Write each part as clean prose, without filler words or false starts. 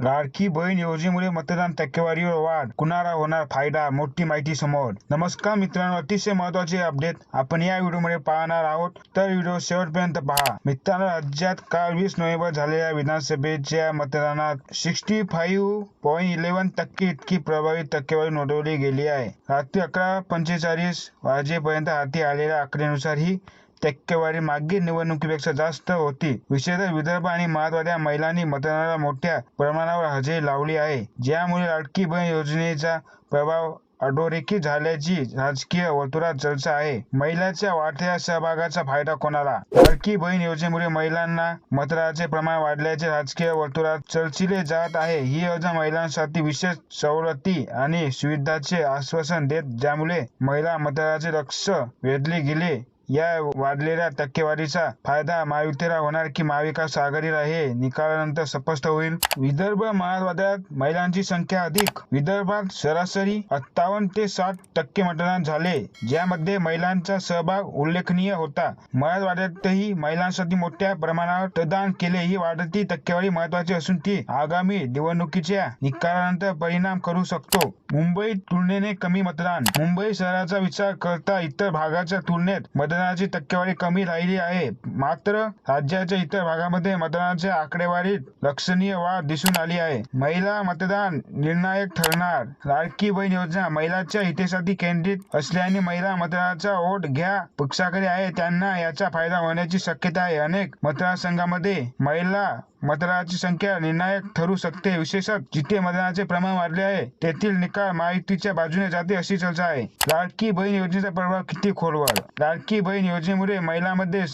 लाडकी बहीण योजनेमुळे मतदान टक्केवारीवर वाढ, कुणाला होणार फायदा? मोठी माहिती समोर. नमस्कार मित्रांनो, अतिशय महत्त्वाचे अपडेट आपण या व्हिडिओमध्ये पाहणार आहोत, तर व्हिडिओ शेवटपर्यंत पहा. मित्रांनो, राज्यात काल 20 नोव्हेंबर झालेल्या विधानसभेच्या मतदानात 65.11% इतकी प्रभावी टक्केवारी नोंदवली गेली आहे. रात्री 11:45 वाजेपर्यंत हाती आलेल्या आकडेनुसार ही टक्केवारी मागील निवडणुकीपेक्षा जास्त होती. विशेषतः विदर्भ आणि मराठवाड्यात महिलांनी मतदानाला मोठ्या प्रमाणावर हजेरी लावली आहे, ज्यामुळे लाडकी बहीण योजनेचा प्रभाव अधोरेखित झाल्याची राजकीय वर्तुळात चर्चा आहे. महिलांच्या वाढत्या सहभागाचा फायदा कोणाला? लाडकी बहीण योजनेमुळे महिलांना मतदानाचे प्रमाण वाढल्याचे राजकीय वर्तुळात चर्चिले जात आहे. ही योजना महिलांसाठी विशेष सवलती आणि सुविधांचे आश्वासन देते, ज्यामुळे महिला मतदानाचे लक्ष वेधले गेले. या वाढलेल्या टक्केवारीचा फायदा महायुतीला होणार की महाविकास आघाडीला हे निकालानंतर स्पष्ट होईल. विदर्भ मराठवाड्यात महिलांची संख्या अधिक. विदर्भात सरासरी 58 ते 60% मतदान झाले, ज्यामध्ये महिलांचा सहभाग उल्लेखनीय होता. मराठवाड्यातही महिलांसाठी मोठ्या प्रमाणावर मतदान केले. ही वाढती टक्केवारी महत्त्वाची असून ती आगामी निवडणुकीच्या निकालानंतर परिणाम करू शकतो. मुंबई तुलनेने कमी मतदान. मुंबई शहराचा विचार करता इतर भागाच्या तुलनेत मतदानाची टक्केवारी कमी राहिली आहे. मात्र राज्याच्या इतर भागामध्ये मतदानाच्या आकडेवारीत लक्षणीय वाढ दिसून आली आहे. महिला मतदान निर्णायक ठरणार. लाडकी बहीण योजना महिलांच्या हितासाठी केंद्रित असल्याने महिला मतदानाचा ओढ ज्या पक्षाकडे आहे त्यांना याचा फायदा होण्याची शक्यता आहे. अनेक मतदारसंघांमध्ये महिला मतदानाची संख्या निर्णायक ठरू शकते. विशेषतः जिथे मतदानाचे प्रमाण वाढले आहे तेथील निकाल महायुतीच्या बाजूने जाते अशी चर्चा आहे. लाडकी बहीण योजनेचा प्रभाव किती खोलवर? लाडकी बहीण योजनेमुळे महिलांमध्ये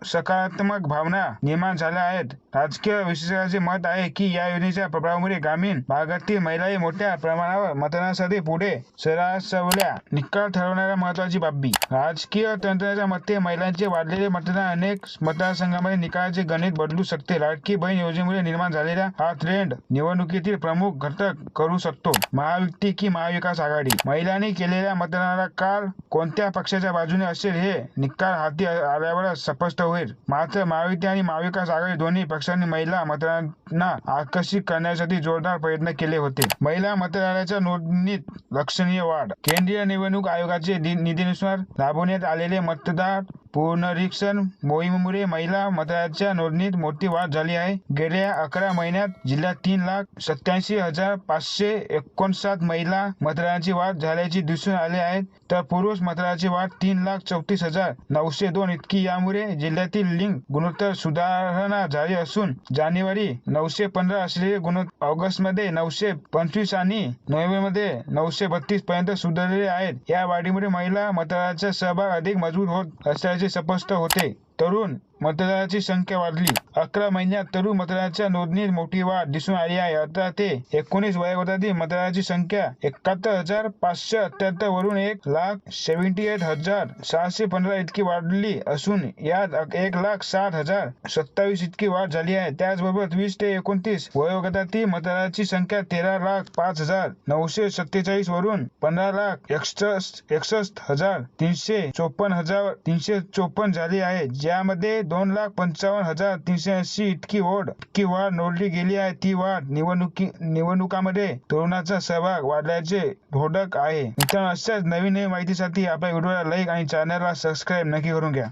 सकारात्मक भावना निर्माण झाल्या आहेत. राजकीय विश्लेषकांचे मत आहे की या योजनेच्या प्रभावामुळे ग्रामीण भागातील महिलाही मोठ्या प्रमाणावर मतदानासाठी पुढे सरसावल्या. निकाल ठरवणाऱ्या महत्त्वाची बाबी. राजकीय तंत्राच्या मते महिलांचे वाढलेले मतदान अनेक मतदारसंघांमध्ये निकालाचे गणित बदलू शकते. लाडकी बहीण योजनेमुळे निर्माण झालेला हा ट्रेंड निवडणुकीतील प्रमुख घटक करू शकतो. महायुती की महाविकास आघाडी? महिलांनी केलेल्या मतदानाला काल कोणत्या पक्षाच्या बाजूने असेल हे निकाल हाती आल्यावरच स्पष्ट होईल. मात्र महायुती आणि महाविकास आघाडी दोन्ही पक्षांनी महिला मतदारांना आकर्षित करण्यासाठी जोरदार प्रयत्न केले होते. महिला मतदाराच्या नोंदणीत लक्षणीय वाढ. केंद्रीय निवडणूक आयोगाचे निधीनुसार राबवण्यात आलेले मतदार पुनरीक्षण मोहिमेमुळे महिला मतदाराच्या नोंदणीत मोठी वाढ झाली आहे. गेल्या 11 महिन्यात जिल्ह्यात 3,87,559 महिला मतदारांची वाढ झाल्याचे दिसून आले आहे, तर पुरुष मतदाराची वाढ 3,34,902 इतकी. यामुळे जिल्ह्यातील लिंग गुणोत्तर सुधारणा झाली असून जानेवारी 915 असलेले गुणोत्तर ऑगस्टमध्ये 925 आणि नोव्हेंबरमध्ये 932 पर्यंत सुधारले आहेत. या वाढीमुळे महिला मतदाराचा सहभाग अधिक मजबूत होत असल्याचे स्पष्ट होते. तरुण मतदाराची संख्या वाढली. 11 महिन्यात तरुण मतदाराच्या नोंदणीत मोठी वाढ दिसून आली आहे. 18 ते 19 वयोगटातील मतदाराची संख्या 71,578 वरून 1,78,615 इतकी वाढली असून यात 1,60,027 इतकी वाढ झाली आहे. त्याचबरोबर 20 ते 29 वयोगटातील मतदाराची संख्या 13,05,947 वरून 15,61,354 झाली आहे, ज्यामध्ये 2,55,380 इतकी वाढ नोंदली गेली आहे. ती वाढ निवडणुकांमध्ये तरुणांचा सहभाग वाढल्याचे बोधक आहे. मित्रांनो, अशाच नवीन माहितीसाठी आपल्या व्हिडिओला लाईक आणि चॅनलला सबस्क्राईब नक्की करून घ्या.